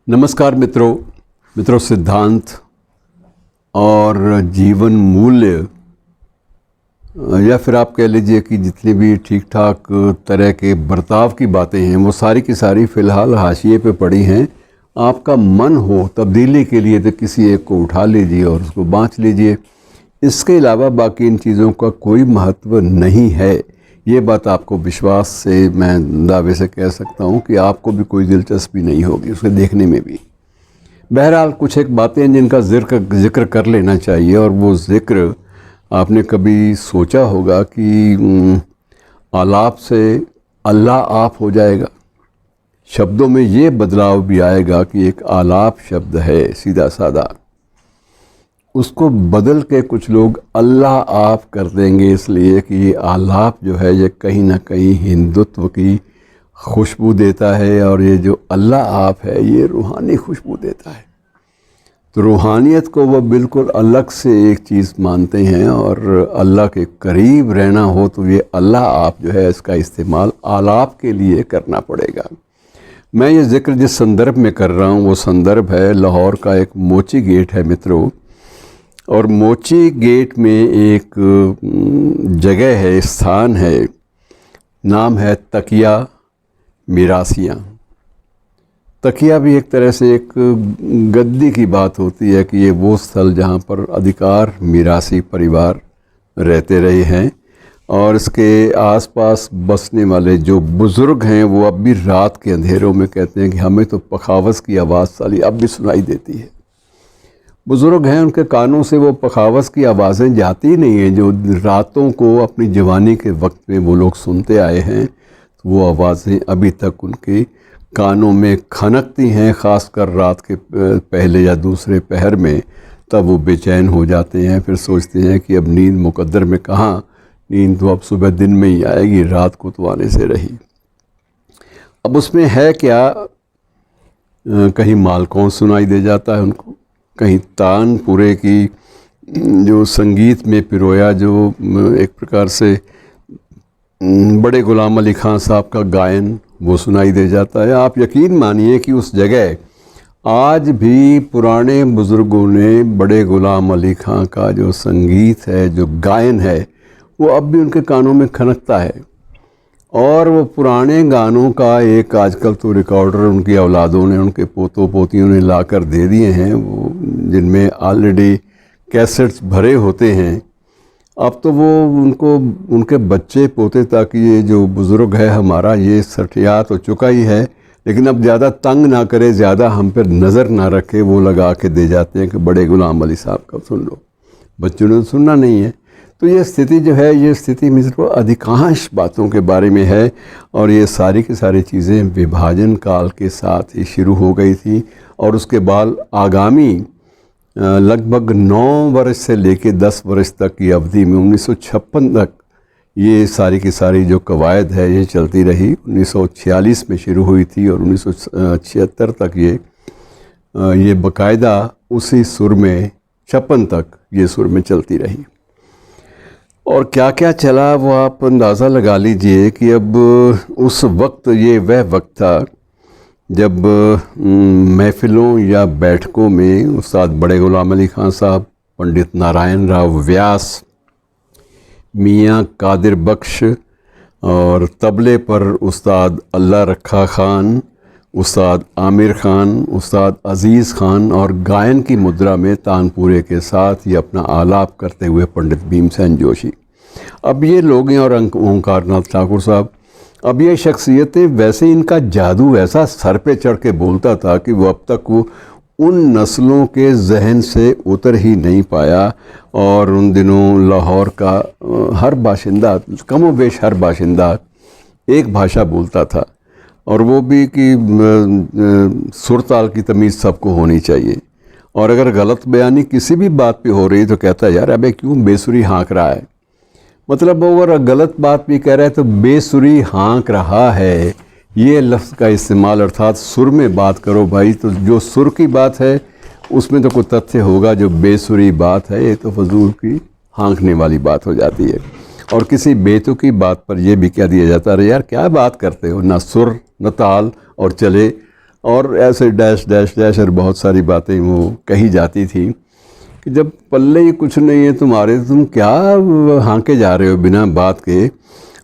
नमस्कार मित्रों सिद्धांत और जीवन मूल्य या फिर आप कह लीजिए कि जितनी भी ठीक ठाक तरह के बर्ताव की बातें हैं वो सारी की सारी फ़िलहाल हाशिए पे पड़ी हैं। आपका मन हो तब्दीली के लिए तो किसी एक को उठा लीजिए और उसको बाँच लीजिए। इसके अलावा बाकी इन चीज़ों का कोई महत्व नहीं है। ये बात आपको विश्वास से मैं दावे से कह सकता हूँ कि आपको भी कोई दिलचस्पी नहीं होगी उसे देखने में भी। बहरहाल कुछ एक बातें जिनका जिक्र कर लेना चाहिए, और वो ज़िक्र आपने कभी सोचा होगा कि आलाप से अल्लाह आप हो जाएगा। शब्दों में ये बदलाव भी आएगा कि एक आलाप शब्द है सीधा सादा, उसको बदल के कुछ लोग अल्लाह आप कर देंगे, इसलिए कि ये आलाप जो है ये कहीं ना कहीं हिंदुत्व की खुशबू देता है, और ये जो अल्लाह आप है ये रूहानी खुशबू देता है। तो रूहानियत को वो बिल्कुल अलग से एक चीज़ मानते हैं, और अल्लाह के करीब रहना हो तो ये अल्लाह आप जो है इसका इस्तेमाल आलाप के लिए करना पड़ेगा। मैं ये ज़िक्र जिस संदर्भ में कर रहा हूँ वो संदर्भ है लाहौर का एक मोची गेट है मित्रों, और मोची गेट में एक जगह है, स्थान है, नाम है तकिया मिरासियाँ। तकिया भी एक तरह से एक गद्दी की बात होती है कि ये वो स्थल जहाँ पर अधिकार मिरासी परिवार रहते रहे हैं, और इसके आसपास बसने वाले जो बुज़ुर्ग हैं वो अब भी रात के अंधेरों में कहते हैं कि हमें तो पखावज की आवाज़ साली अब भी सुनाई देती है। बुज़ुर्ग हैं, उनके कानों से वो पखावज की आवाज़ें जाती नहीं हैं जो रातों को अपनी जवानी के वक्त में वो लोग सुनते आए हैं। तो वो आवाज़ें अभी तक उनके कानों में खनकती हैं, ख़ासकर रात के पहले या दूसरे पहर में। तब वो बेचैन हो जाते हैं, फिर सोचते हैं कि अब नींद मुकद्दर में कहाँ, नींद तो अब सुबह दिन में ही आएगी, रात को तो आने से रही। अब उसमें है क्या, कहीं मालकौन सुनाई दे जाता है उनको, कहीं तानपुरे की जो संगीत में पिरोया जो एक प्रकार से बड़े ग़ुलाम अली ख़ान साहब का गायन वो सुनाई दे जाता है। आप यकीन मानिए कि उस जगह आज भी पुराने बुज़ुर्गों ने बड़े ग़ुलाम अली ख़ान का जो संगीत है, जो गायन है, वो अब भी उनके कानों में खनकता है। और वो पुराने गानों का एक आजकल तो रिकॉर्डर उनकी औलादों ने, उनके पोतों पोतियों ने ला कर दे दिए हैं, वो जिनमें ऑलरेडी कैसेट्स भरे होते हैं। अब तो वो उनको उनके बच्चे पोते तक ये जो बुज़ुर्ग है हमारा ये सठिया तो चुका ही है, लेकिन अब ज़्यादा तंग ना करे, ज़्यादा हम पर नज़र ना रखे, वो लगा के दे जाते हैं कि बड़े ग़ुलाम अली साहब का सुन लो। बच्चों ने सुनना नहीं है। तो ये स्थिति जो है, ये स्थिति मित्रों अधिकांश बातों के बारे में है, और ये सारी की सारी चीज़ें विभाजन काल के साथ ही शुरू हो गई थी, और उसके बाद आगामी लगभग 9 वर्ष से लेकर 10 वर्ष तक की अवधि में 1956 तक ये सारी की सारी जो कवायद है ये चलती रही। 1946 में शुरू हुई थी और 1976 तक ये बाकायदा उसी सुर में 56 तक ये सुर में चलती रही। और क्या क्या चला वो आप अंदाज़ा लगा लीजिए कि अब उस वक्त ये वह वक्त था जब महफ़िलों या बैठकों में उस्ताद बड़े ग़ुलाम अली ख़ान साहब, पंडित नारायण राव व्यास, मियाँ कादिर बख्श, और तबले पर उस्ताद अल्लाह रखा ख़ान, उस्ताद आमिर ख़ान, उस्ताद अज़ीज़ ख़ान, और गायन की मुद्रा में तानपुरे के साथ ये अपना आलाप करते हुए पंडित भीमसेन जोशी। अब ये लोग हैं, और ओंकार नाथ ठाकुर साहब, अब ये शख्सियतें, वैसे इनका जादू ऐसा सर पे चढ़ के बोलता था कि वो अब तक वो उन नस्लों के जहन से उतर ही नहीं पाया। और उन दिनों लाहौर का हर बाशिंदा, कम व बेश हर बाशिंदा एक भाषा बोलता था, और वो भी कि सुर ताल की तमीज़ सबको होनी चाहिए। और अगर गलत बयानी किसी भी बात पे हो रही तो कहता है यार अबे क्यों बेसुरी हाँक रहा है। मतलब अगर गलत बात भी कह रहा है तो बेसुरी हाँक रहा है, ये लफ्ज़ का इस्तेमाल, अर्थात सुर में बात करो भाई। तो जो सुर की बात है उसमें तो कोई तथ्य होगा, जो बेसुरी बात है ये तो फजूल की हाँकने वाली बात हो जाती है। और किसी बेतुकी बात पर यह भी कह दिया जाता है यार क्या बात करते हो, ना सुर न ताल और चले और ऐसे डैश डैश डैश और बहुत सारी बातें वो कही जाती थी कि जब पल्ले ही कुछ नहीं है तुम्हारे, तुम क्या हाँके जा रहे हो बिना बात के।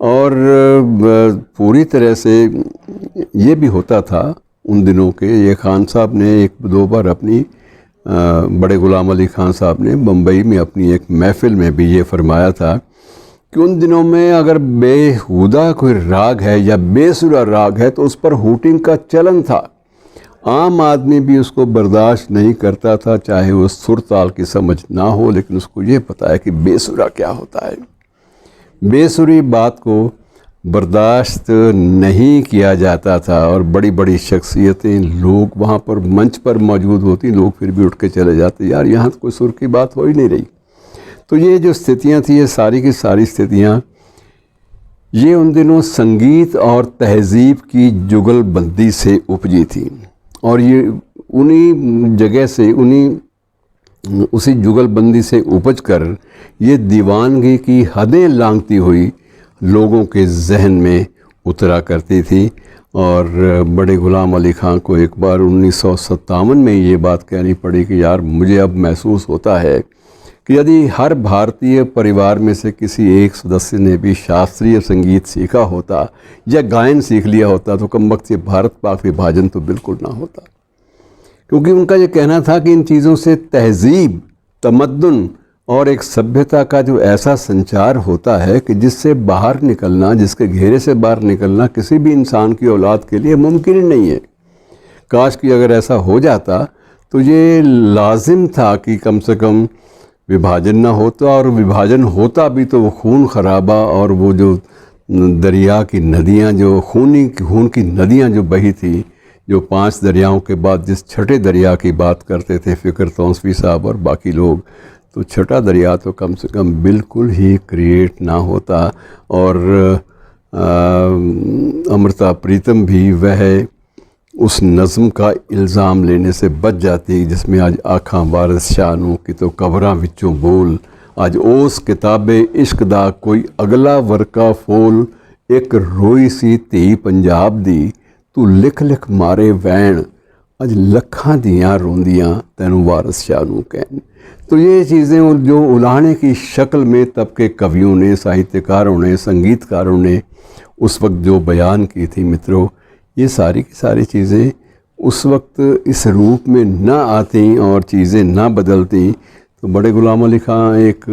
और पूरी तरह से ये भी होता था उन दिनों के। ये खान साहब ने एक दो बार अपनी बड़े गुलाम अली खान साहब ने बम्बई में अपनी एक महफ़िल में भी ये फरमाया था कि उन दिनों में अगर बेहुदा कोई राग है या बेसुरा राग है तो उस पर हूटिंग का चलन था। आम आदमी भी उसको बर्दाश्त नहीं करता था, चाहे वो सुर ताल की समझ ना हो, लेकिन उसको ये पता है कि बेसुरा क्या होता है। बेसुरी बात को बर्दाश्त नहीं किया जाता था और बड़ी बड़ी शख्सियतें, लोग वहाँ पर मंच पर मौजूद होती, लोग फिर भी उठ के चले जाते, यार यहाँ तो कोई सुर की बात हो ही नहीं रही। तो ये जो स्थितियाँ थी, ये सारी की सारी स्थितियाँ ये उन दिनों संगीत और तहज़ीब की जुगलबंदी से उपजी थी। और ये उन्हीं जगह से, उसी जुगलबंदी से उपज कर ये दीवानगी की हदें लांघती हुई लोगों के जहन में उतरा करती थी। और बड़े गुलाम अली खां को एक बार 1957 में ये बात कहनी पड़ी कि यार मुझे अब महसूस होता है कि यदि हर भारतीय परिवार में से किसी एक सदस्य ने भी शास्त्रीय संगीत सीखा होता या गायन सीख लिया होता तो कमबख्त ये भारत पाक विभाजन तो बिल्कुल ना होता। क्योंकि उनका ये कहना था कि इन चीज़ों से तहज़ीब, तमद्दुन और एक सभ्यता का जो ऐसा संचार होता है कि जिससे बाहर निकलना, जिसके घेरे से बाहर निकलना किसी भी इंसान की औलाद के लिए मुमकिन ही नहीं है। काश कि अगर ऐसा हो जाता तो ये लाजिम था कि कम से कम विभाजन ना होता, और विभाजन होता भी तो वो खून खराबा और वो जो दरिया की नदियाँ, जो खून की नदियाँ जो बही थी, जो 5 दरियाओं के बाद जिस छठे दरिया की बात करते थे फ़िक्र तौंसवी साहब और बाकी लोग, तो छठा दरिया तो कम से कम बिल्कुल ही क्रिएट ना होता। और अमृता प्रीतम भी वह उस नज़म का इल्ज़ाम लेने से बच जाती जिसमें आज आखां वारिस शानू की तो कबरां विचों बोल, आज ओस किताबे इश्क दा कोई अगला वर्का फोल, एक रोई सी धी पंजाब दी तू लिख लिख मारे वैन, अज लखां दियां रोंदियां तैनू वारिस शानू कहन। तो ये चीज़ें जो उलाहने की शक्ल में तब के कवियों ने, साहित्यकारों ने, संगीतकारों ने उस वक्त जो बयान की थी मित्रों, ये सारी की सारी चीज़ें उस वक्त इस रूप में ना आती और चीज़ें ना बदलती। तो बड़े गुलाम अली खां एक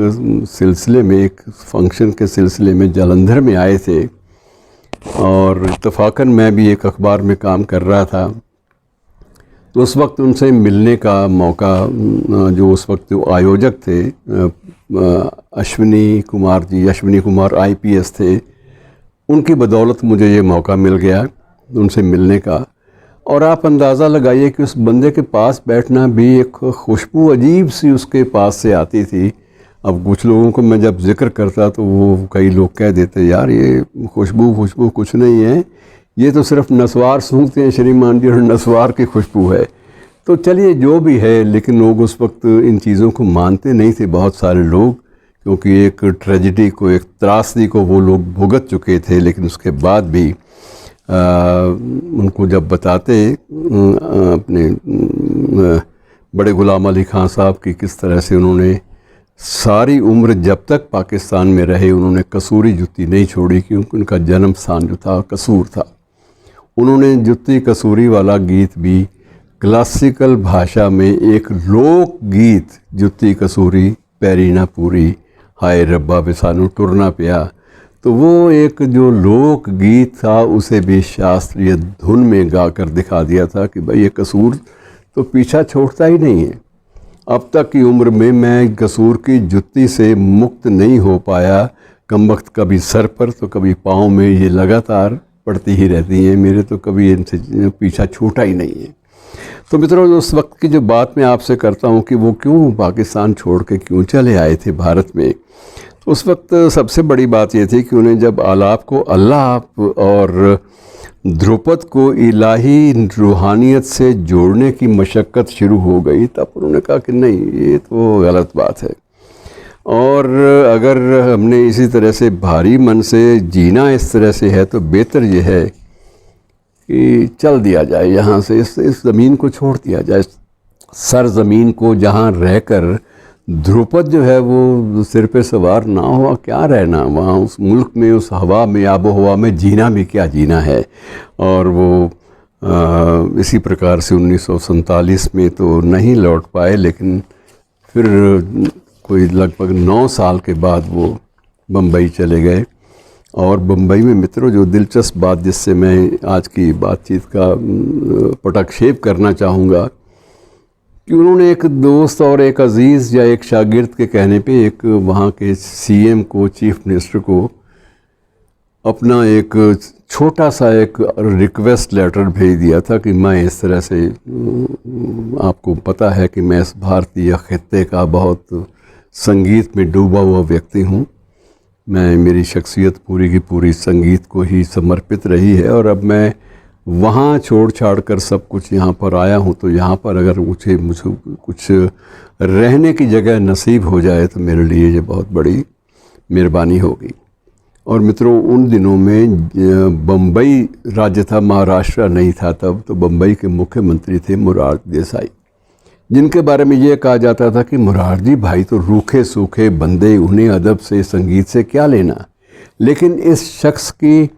सिलसिले में, एक फंक्शन के सिलसिले में जालंधर में आए थे और इत्तफाकन मैं भी एक अखबार में काम कर रहा था। तो उस वक्त उनसे मिलने का मौका, जो उस वक्त जो आयोजक थे अश्विनी कुमार जी, अश्विनी कुमार IPS थे, उनकी बदौलत मुझे ये मौका मिल गया उनसे मिलने का। और आप अंदाज़ा लगाइए कि उस बंदे के पास बैठना भी एक खुशबू अजीब सी उसके पास से आती थी। अब कुछ लोगों को मैं जब जिक्र करता तो वो कई लोग कह देते, यार ये खुशबू कुछ नहीं है, ये तो सिर्फ नस्वार सूंघते हैं श्रीमान जी, और नस्वार की खुशबू है। तो चलिए जो भी है, लेकिन लोग उस वक्त इन चीज़ों को मानते नहीं थे बहुत सारे लोग, क्योंकि एक ट्रेजिडी को, एक त्रासदी को वो लोग भुगत चुके थे। लेकिन उसके बाद भी उनको जब बताते अपने बड़े गुलाम अली खां साहब की किस तरह से उन्होंने सारी उम्र जब तक पाकिस्तान में रहे उन्होंने कसूरी जुत्ती नहीं छोड़ी, क्योंकि उनका जन्म स्थान जो था कसूर था। उन्होंने जुत्ती कसूरी वाला गीत भी क्लासिकल भाषा में एक लोक गीत, जुत्ती कसूरी पैरी ना पूरी, हाय रब्बा वे सानू टुरना पिया, तो वो एक जो लोक गीत था उसे भी शास्त्रीय धुन में गाकर दिखा दिया था कि भाई ये कसूर तो पीछा छोड़ता ही नहीं है। अब तक की उम्र में मैं कसूर की जुत्ती से मुक्त नहीं हो पाया, कमबख्त कभी सर पर तो कभी पाँव में, ये लगातार पड़ती ही रहती हैं, मेरे तो कभी इनसे पीछा छूटा ही नहीं है। तो मित्रों, उस वक्त की जो बात मैं आपसे करता हूँ कि वो क्यों पाकिस्तान छोड़ के क्यों चले आए थे भारत में, तो उस वक्त सबसे बड़ी बात ये थी कि उन्हें जब आलाप को अल्लाह और ध्रुपद को इलाही रूहानियत से जोड़ने की मशक्क़त शुरू हो गई, तब उन्होंने कहा कि नहीं, ये तो गलत बात है। और अगर हमने इसी तरह से भारी मन से जीना इस तरह से है तो बेहतर ये है कि चल दिया जाए यहाँ से, इस ज़मीन को छोड़ दिया जाए। सर ज़मीन को जहाँ रहकर ध्रुपद जो है वो सिर पे सवार ना हुआ, क्या रहना वहाँ उस मुल्क में, उस हवा में, आबो हवा में जीना भी क्या जीना है। और वो इसी प्रकार से 1947 में तो नहीं लौट पाए, लेकिन फिर कोई लगभग 9 साल के बाद वो बम्बई चले गए। और बम्बई में मित्रों जो दिलचस्प बात जिससे मैं आज की बातचीत का पटाक्षेप करना चाहूँगा कि उन्होंने एक दोस्त और एक अजीज़ या एक शागिर्द के कहने पे एक वहाँ के सीएम को, चीफ मिनिस्टर को अपना एक छोटा सा एक रिक्वेस्ट लेटर भेज दिया था कि मैं इस तरह से, आपको पता है कि मैं इस भारतीय खित्ते का बहुत संगीत में डूबा हुआ व्यक्ति हूँ, मेरी शख्सियत पूरी की पूरी संगीत को ही समर्पित रही है, और अब मैं वहाँ छोड़ छाड़ कर सब कुछ यहाँ पर आया हूँ, तो यहाँ पर अगर मुझे कुछ रहने की जगह नसीब हो जाए तो मेरे लिए ये बहुत बड़ी मेहरबानी होगी। और मित्रों उन दिनों में बम्बई राज्य था, महाराष्ट्र नहीं था तब, तो बम्बई के मुख्यमंत्री थे मोरारजी देसाई, जिनके बारे में ये कहा जाता था कि मोरारजी भाई तो रूखे सूखे बंदे, उन्हें अदब से, संगीत से क्या लेना। लेकिन इस शख्स की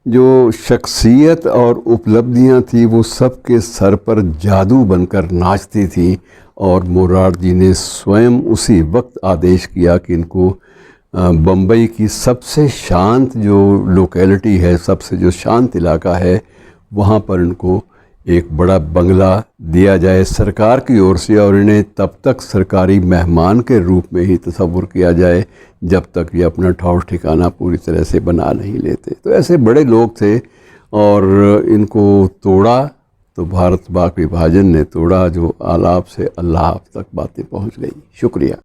जो शख्सियत और उपलब्धियां थी वो सबके सर पर जादू बनकर नाचती थी। और मोरारजी ने स्वयं उसी वक्त आदेश किया कि इनको बम्बई की सबसे शांत जो लोकेलिटी है, सबसे जो शांत इलाका है, वहाँ पर इनको एक बड़ा बंगला दिया जाए सरकार की ओर से, और इन्हें तब तक सरकारी मेहमान के रूप में ही तस्वुर किया जाए जब तक ये अपना ठौर ठिकाना पूरी तरह से बना नहीं लेते। तो ऐसे बड़े लोग थे, और इनको तोड़ा तो भारत पाक विभाजन ने तोड़ा, जो आलाप से अल्लाह तक बातें पहुंच गई। शुक्रिया।